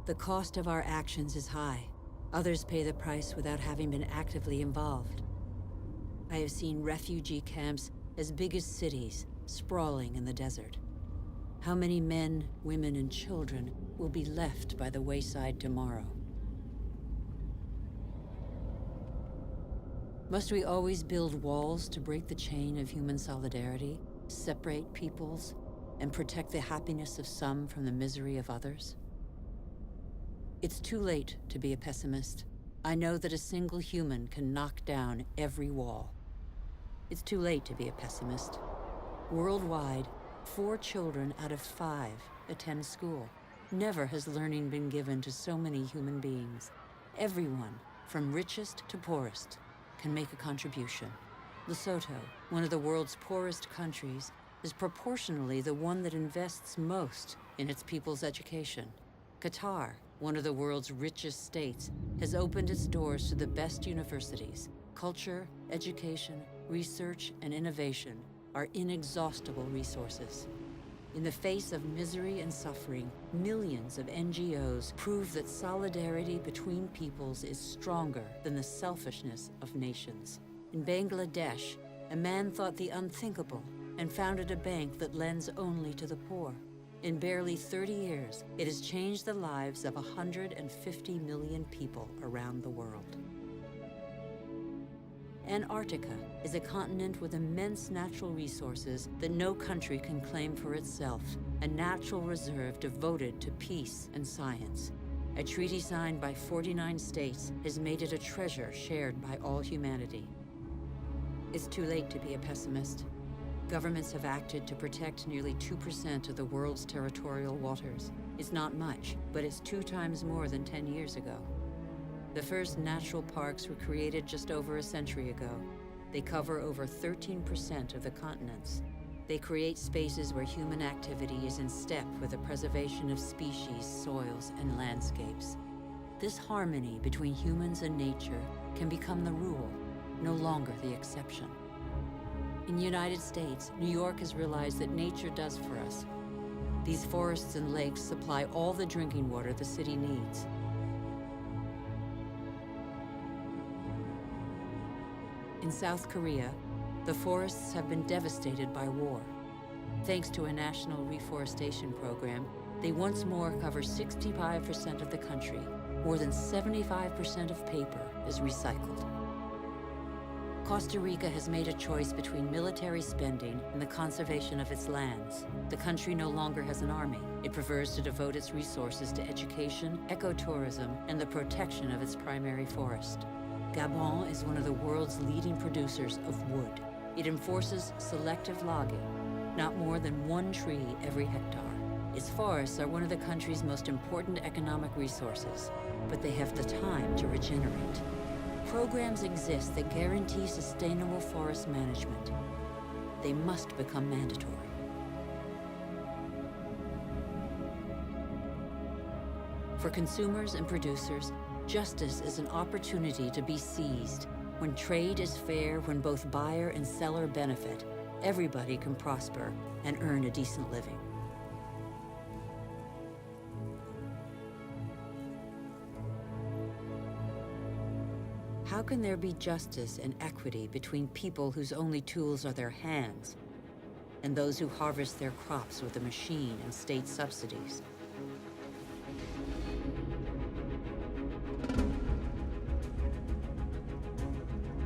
The cost of our actions is high. Others pay the price without having been actively involved. I have seen refugee camps as big as cities, sprawling in the desert. How many men, women, and children will be left by the wayside tomorrow? Must we always build walls to break the chain of human solidarity, separate peoples, and protect the happiness of some from the misery of others? It's too late to be a pessimist. I know that a single human can knock down every wall. It's too late to be a pessimist. Worldwide, 4 children out of 5 attend school. Never has learning been given to so many human beings. Everyone, from richest to poorest, can make a contribution. Lesotho, one of the world's poorest countries, is proportionally the one that invests most in its people's education. Qatar, one of the world's richest states, has opened its doors to the best universities. Culture, education, research, and innovation are inexhaustible resources. In the face of misery and suffering, millions of NGOs prove that solidarity between peoples is stronger than the selfishness of nations. In Bangladesh, a man thought the unthinkable and founded a bank that lends only to the poor. In barely 30 years, it has changed the lives of 150 million people around the world. Antarctica is a continent with immense natural resources that no country can claim for itself, a natural reserve devoted to peace and science. A treaty signed by 49 states has made it a treasure shared by all humanity. It's too late to be a pessimist. Governments have acted to protect nearly 2% of the world's territorial waters. It's not much, but it's 2 times more than 10 years ago. The first natural parks were created just over a century ago. They cover over 13% of the continents. They create spaces where human activity is in step with the preservation of species, soils, and landscapes. This harmony between humans and nature can become the rule, no longer the exception. In the United States, New York has realized that nature does for us. These forests and lakes supply all the drinking water the city needs. In South Korea, the forests have been devastated by war. Thanks to a national reforestation program, they once more cover 65% of the country. More than 75% of paper is recycled. Costa Rica has made a choice between military spending and the conservation of its lands. The country no longer has an army. It prefers to devote its resources to education, ecotourism, and the protection of its primary forest. Gabon is one of the world's leading producers of wood. It enforces selective logging, not more than 1 tree every hectare. Its forests are one of the country's most important economic resources, but they have the time to regenerate. Programs exist that guarantee sustainable forest management. They must become mandatory. For consumers and producers, justice is an opportunity to be seized. When trade is fair, when both buyer and seller benefit, everybody can prosper and earn a decent living. How can there be justice and equity between people whose only tools are their hands and those who harvest their crops with a machine and state subsidies?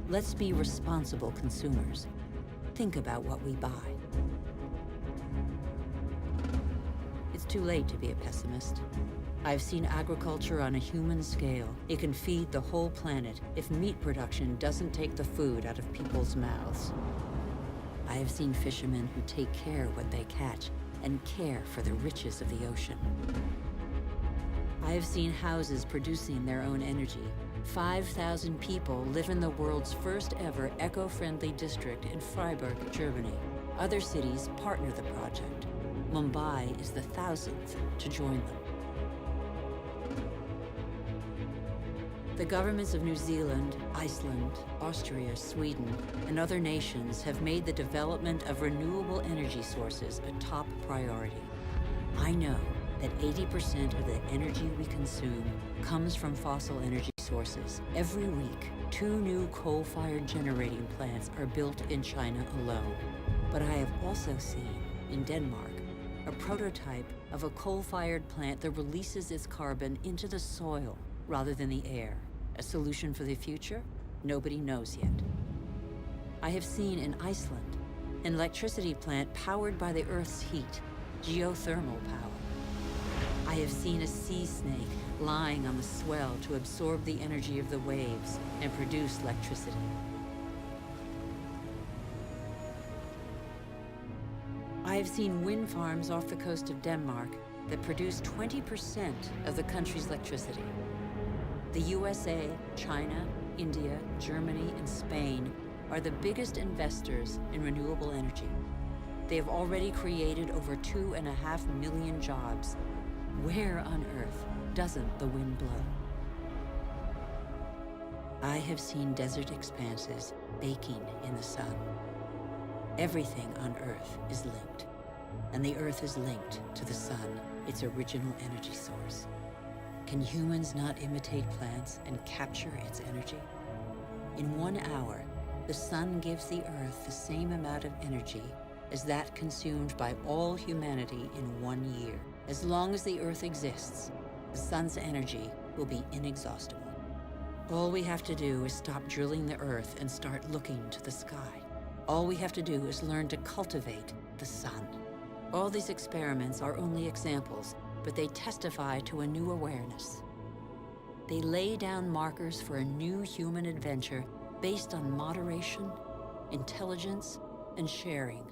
Let's be responsible consumers. Think about what we buy. It's too late to be a pessimist. I've seen agriculture on a human scale. It can feed the whole planet if meat production doesn't take the food out of people's mouths. I have seen fishermen who take care what they catch and care for the riches of the ocean. I have seen houses producing their own energy. 5,000 people live in the world's first ever eco-friendly district in Freiburg, Germany. Other cities partner the project. Mumbai is the 1,000th to join them. The governments of New Zealand, Iceland, Austria, Sweden, and other nations have made the development of renewable energy sources a top priority. I know that 80% of the energy we consume comes from fossil energy sources. Every week, 2 new coal-fired generating plants are built in China alone. But I have also seen, in Denmark, a prototype of a coal-fired plant that releases its carbon into the soil rather than the air. A solution for the future? Nobody knows yet. I have seen in Iceland an electricity plant powered by the Earth's heat, geothermal power. I have seen a sea snake lying on the swell to absorb the energy of the waves and produce electricity. I have seen wind farms off the coast of Denmark that produce 20% of the country's electricity. The USA, China, India, Germany, and Spain are the biggest investors in renewable energy. They have already created over 2.5 million jobs. Where on earth doesn't the wind blow? I have seen desert expanses baking in the sun. Everything on Earth is linked, and the Earth is linked to the sun, its original energy source. Can humans not imitate plants and capture its energy? In 1 hour, the sun gives the Earth the same amount of energy as that consumed by all humanity in 1 year. As long as the Earth exists, the sun's energy will be inexhaustible. All we have to do is stop drilling the Earth and start looking to the sky. All we have to do is learn to cultivate the sun. All these experiments are only examples, but they testify to a new awareness. They lay down markers for a new human adventure based on moderation, intelligence, and sharing.